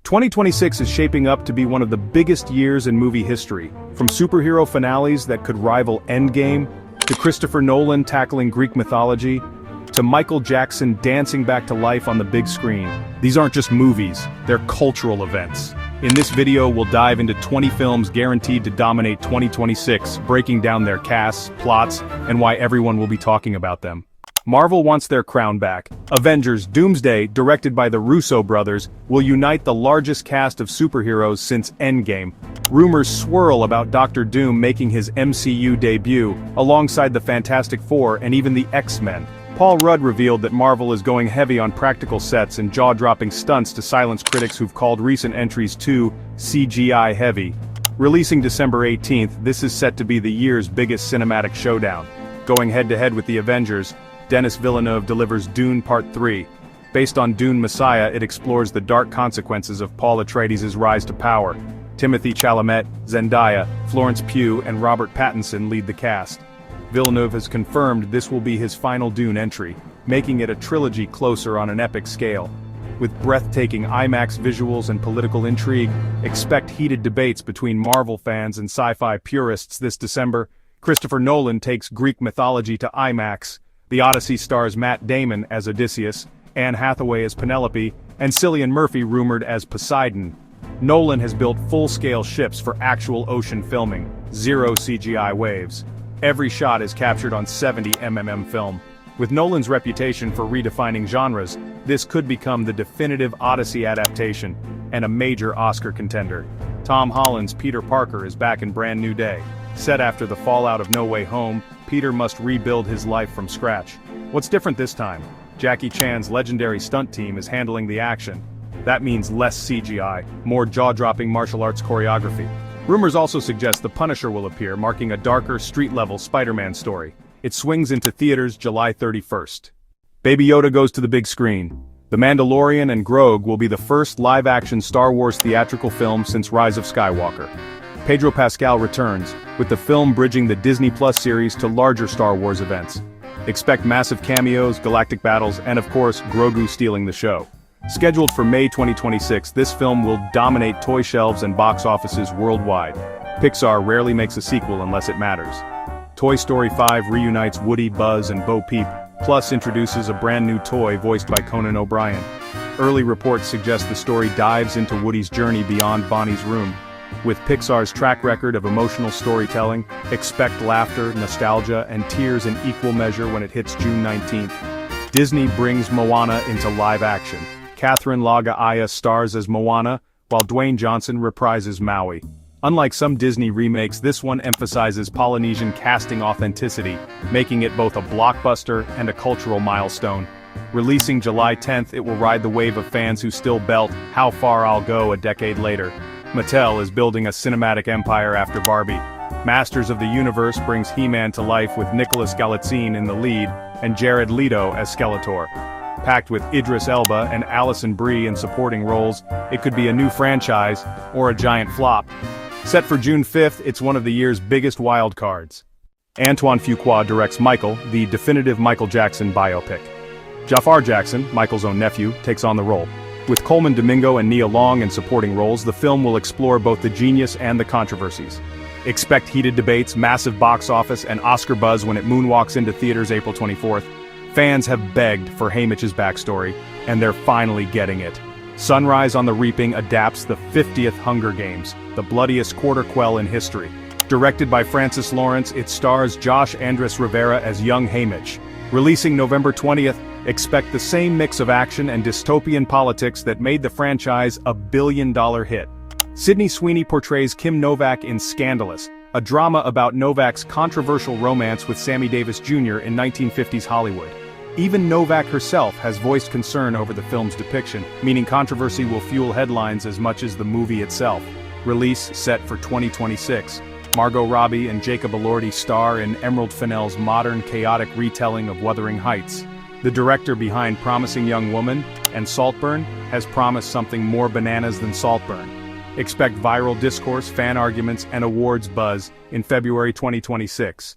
2026 is shaping up to be one of the biggest years in movie history, from superhero finales that could rival Endgame, to Christopher Nolan tackling Greek mythology, to Michael Jackson dancing back to life on the big screen. These aren't just movies, they're cultural events. In this video, we'll dive into 20 films guaranteed to dominate 2026, breaking down their casts, plots, and why everyone will be talking about them. Marvel wants their crown back. Avengers: Doomsday, directed by the Russo brothers, will unite the largest cast of superheroes since Endgame. Rumors swirl about Doctor Doom making his MCU debut, alongside the Fantastic Four and even the X-Men. Paul Rudd revealed that Marvel is going heavy on practical sets and jaw-dropping stunts to silence critics who've called recent entries too CGI heavy. Releasing December 18th, this is set to be the year's biggest cinematic showdown. Going head-to-head with the Avengers, Denis Villeneuve delivers Dune Part 3. Based on Dune Messiah, it explores the dark consequences of Paul Atreides' rise to power. Timothée Chalamet, Zendaya, Florence Pugh, and Robert Pattinson lead the cast. Villeneuve has confirmed this will be his final Dune entry, making it a trilogy closer on an epic scale. With breathtaking IMAX visuals and political intrigue, expect heated debates between Marvel fans and sci-fi purists this December. Christopher Nolan takes Greek mythology to IMAX. The Odyssey stars Matt Damon as Odysseus, Anne Hathaway as Penelope, and Cillian Murphy rumored as Poseidon. Nolan has built full-scale ships for actual ocean filming, zero CGI waves. Every shot is captured on 70mm film. With Nolan's reputation for redefining genres, this could become the definitive Odyssey adaptation, and a major Oscar contender. Tom Holland's Peter Parker is back in Brand New Day. Set after the fallout of No Way Home, Peter must rebuild his life from scratch. What's different this time? Jackie Chan's legendary stunt team is handling the action. That means less CGI, more jaw-dropping martial arts choreography. Rumors also suggest The Punisher will appear, marking a darker, street-level Spider-Man story. It swings into theaters July 31st. Baby Yoda goes to the big screen. The Mandalorian and Grogu will be the first live-action Star Wars theatrical film since Rise of Skywalker. Pedro Pascal returns, with the film bridging the Disney Plus series to larger Star Wars events. Expect massive cameos, galactic battles, and of course, Grogu stealing the show. Scheduled for May 2026, this film will dominate toy shelves and box offices worldwide. Pixar rarely makes a sequel unless it matters. Toy Story 5 reunites Woody, Buzz, and Bo Peep, plus introduces a brand new toy voiced by Conan O'Brien. Early reports suggest the story dives into Woody's journey beyond Bonnie's room. With Pixar's track record of emotional storytelling, expect laughter, nostalgia, and tears in equal measure when it hits June 19th. Disney brings Moana into live action. Catherine Laga-Aya stars as Moana, while Dwayne Johnson reprises Maui. Unlike some Disney remakes, this one emphasizes Polynesian casting authenticity, making it both a blockbuster and a cultural milestone. Releasing July 10th, it will ride the wave of fans who still belt "How Far I'll Go" a decade later. Mattel is building a cinematic empire after Barbie. Masters of the Universe brings He-Man to life with Nicholas Galitzine in the lead and Jared Leto as Skeletor. Packed with Idris Elba and Alison Brie in supporting roles, it could be a new franchise, or a giant flop. Set for June 5th, it's one of the year's biggest wild cards. Antoine Fuqua directs Michael, the definitive Michael Jackson biopic. Jafar Jackson, Michael's own nephew, takes on the role. With Coleman Domingo and Nia Long in supporting roles, the film will explore both the genius and the controversies. Expect heated debates, massive box office, and Oscar buzz when it moonwalks into theaters April 24th. Fans have begged for Haymitch's backstory, and they're finally getting it. Sunrise on the Reaping adapts the 50th Hunger Games, the bloodiest quarter quell in history. Directed by Francis Lawrence, it stars Josh Andres Rivera as young Haymitch. Releasing November 20th, expect the same mix of action and dystopian politics that made the franchise a billion-dollar hit. Sydney Sweeney portrays Kim Novak in Scandalous, a drama about Novak's controversial romance with Sammy Davis Jr. in 1950s Hollywood. Even Novak herself has voiced concern over the film's depiction, meaning controversy will fuel headlines as much as the movie itself. Release set for 2026. Margot Robbie and Jacob Elordi star in Emerald Fennell's modern, chaotic retelling of Wuthering Heights. The director behind Promising Young Woman and Saltburn has promised something more bananas than Saltburn. Expect viral discourse, fan arguments, and awards buzz in February 2026.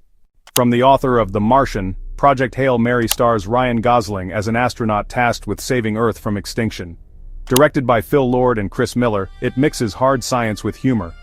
From the author of The Martian, Project Hail Mary stars Ryan Gosling as an astronaut tasked with saving Earth from extinction. Directed by Phil Lord and Chris Miller, it mixes hard science with humor.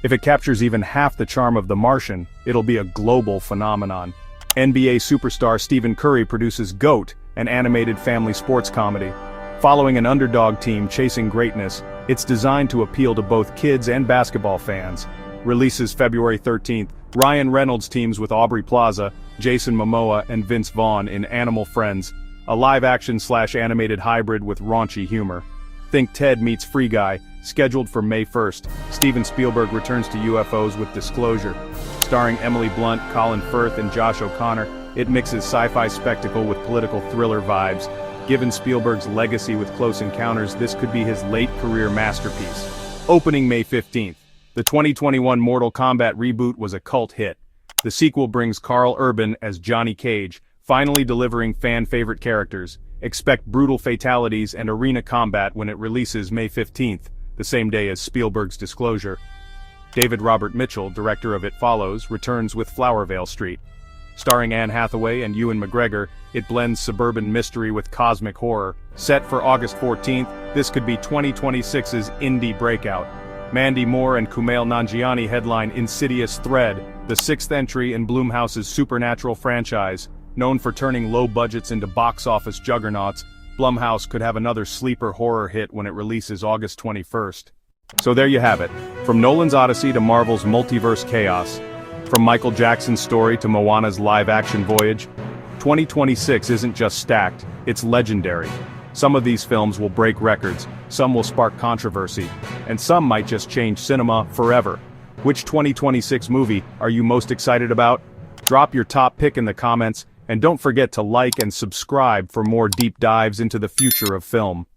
If it captures even half the charm of The Martian, it'll be a global phenomenon. NBA superstar Stephen Curry produces GOAT, an animated family sports comedy. Following an underdog team chasing greatness, it's designed to appeal to both kids and basketball fans. Releases February 13th, Ryan Reynolds teams with Aubrey Plaza, Jason Momoa and Vince Vaughn in Animal Friends, a live-action/animated hybrid with raunchy humor. Think Ted meets Free Guy, scheduled for May 1st. Steven Spielberg returns to UFOs with Disclosure. Starring Emily Blunt, Colin Firth and Josh O'Connor, it mixes sci-fi spectacle with political thriller vibes. Given Spielberg's legacy with Close Encounters, this could be his late career masterpiece. Opening May 15th. The 2021 Mortal Kombat reboot was a cult hit. The sequel brings Karl Urban as Johnny Cage, finally delivering fan-favorite characters. Expect brutal fatalities and arena combat when it releases May 15th, the same day as Spielberg's Disclosure. David Robert Mitchell, director of It Follows, returns with Flowervale Street. Starring Anne Hathaway and Ewan McGregor, it blends suburban mystery with cosmic horror. Set for August 14th, this could be 2026's indie breakout. Mandy Moore and Kumail Nanjiani headline Insidious Thread, the sixth entry in Blumhouse's supernatural franchise. Known for turning low budgets into box office juggernauts, Blumhouse could have another sleeper horror hit when it releases August 21st. So there you have it. From Nolan's Odyssey to Marvel's multiverse chaos. From Michael Jackson's story to Moana's live-action voyage. 2026 isn't just stacked, it's legendary. Some of these films will break records, some will spark controversy, and some might just change cinema forever. Which 2026 movie are you most excited about? Drop your top pick in the comments, and don't forget to like and subscribe for more deep dives into the future of film.